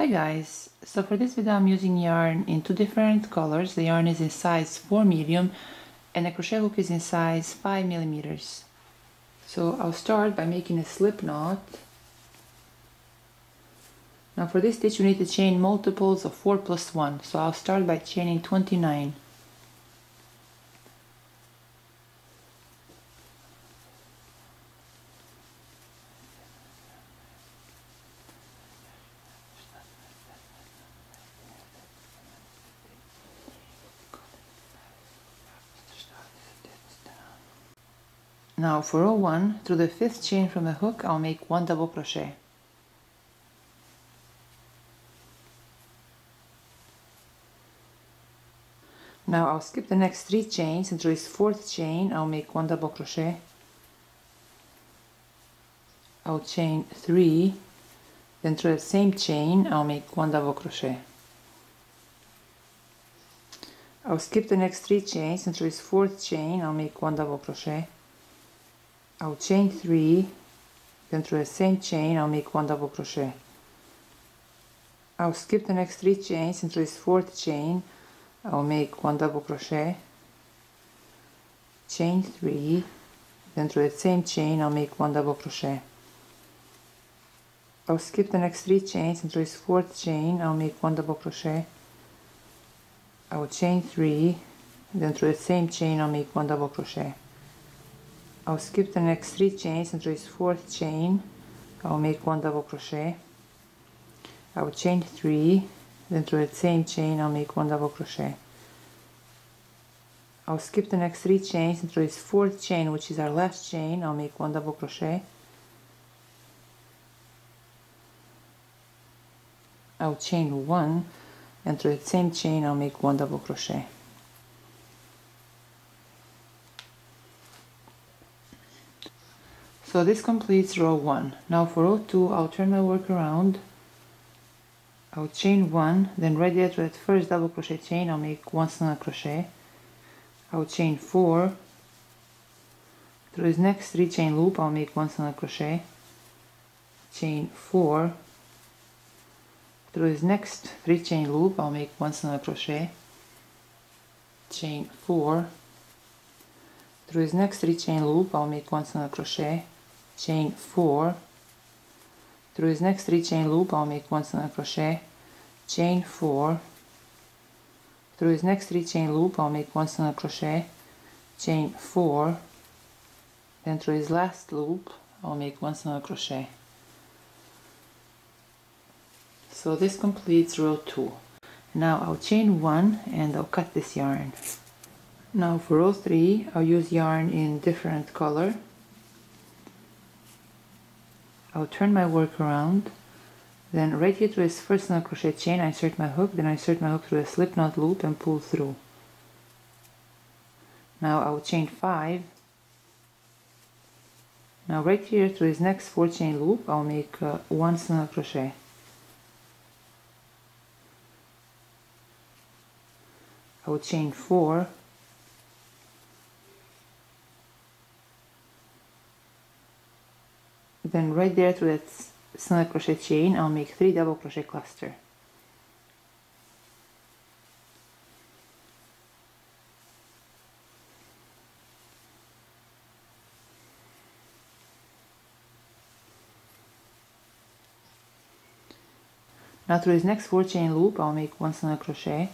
Hi guys, so for this video I'm using yarn in two different colors. The yarn is in size 4 medium and the crochet hook is in size 5 millimeters. So I'll start by making a slip knot. Now for this stitch you need to chain multiples of 4 plus 1, so I'll start by chaining 29. Now for row 1, through the 5th chain from the hook, I'll make 1 double crochet. Now I'll skip the next 3 chains and through this 4th chain I'll make 1 double crochet. I'll chain 3, then through the same chain I'll make 1 double crochet. I'll skip the next 3 chains and through this 4th chain I'll make 1 double crochet. I'll chain 3, then through the same chain I'll make 1 double crochet. I'll skip the next 3 chains and through this 4th chain I'll make 1 double crochet, chain 3, then through the same chain I'll make 1 double crochet. I'll skip the next 3 chains and through this 4th chain I'll make 1 double crochet. I'll chain 3, then through the same chain I'll make 1 double crochet. I'll skip the next 3 chains and through this 4th chain I'll make 1 double crochet. I'll chain 3, then through the same chain I'll make 1 double crochet. I'll skip the next 3 chains and through this 4th chain, which is our last chain, I'll make 1 double crochet. I'll chain 1 and through the same chain I'll make 1 double crochet. So this completes row 1. Now for row 2 I'll turn my work around. I'll chain 1, then right there to that first double crochet chain I'll make 1 single crochet. I'll chain 4. Through this next 3 chain loop I'll make 1 single crochet. Chain 4. Through this next 3 chain loop I'll make 1 single crochet. Chain 4. Through this next 3 chain loop I'll make 1 single crochet. Chain 4. Through this next 3 chain loop I'll make 1 single crochet, chain 4. Through this next 3 chain loop I'll make 1 single crochet, chain 4. Then through this last loop I'll make 1 single crochet. So this completes row 2. Now I'll chain 1 and I'll cut this yarn. Now for row 3 I'll use yarn in different color. I'll turn my work around, then right here to this first single crochet chain I insert my hook, then I insert my hook through a slip knot loop and pull through. Now I'll chain 5. Now right here through this next 4 chain loop I'll make 1 single crochet. I'll chain 4. Then right there to that single crochet chain I'll make 3 double crochet cluster. Now through this next 4 chain loop I'll make 1 single crochet.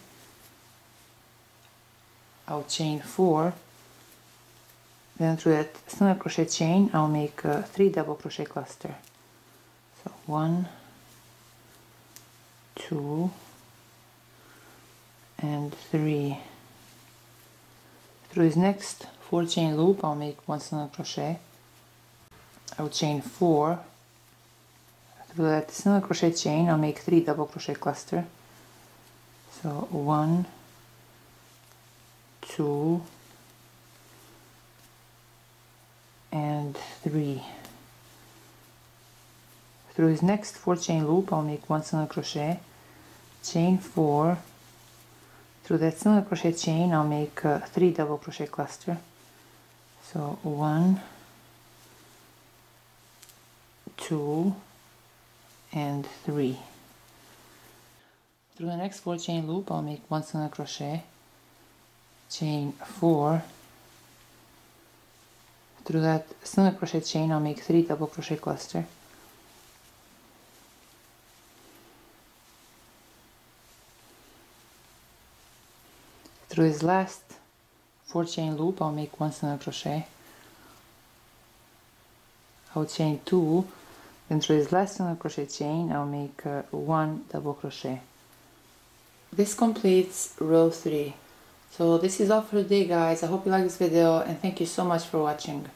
I'll chain 4. Then through that single crochet chain I'll make 3 double crochet cluster. So 1, 2 and 3. Through this next 4 chain loop I'll make 1 single crochet. I'll chain 4. Through that single crochet chain I'll make 3 double crochet cluster. So 1, 2 and 3. Through this next 4 chain loop I'll make 1 single crochet, chain 4. Through that single crochet chain I'll make 3 double crochet cluster. So 1, 2 and 3. Through the next 4 chain loop, I'll make 1 single crochet, chain 4. Through that single crochet chain, I'll make 3 double crochet cluster. Through this last 4 chain loop, I'll make 1 single crochet. I'll chain 2, then through this last single crochet chain, I'll make 1 double crochet. This completes row 3. So this is all for today, guys. I hope you like this video and thank you so much for watching.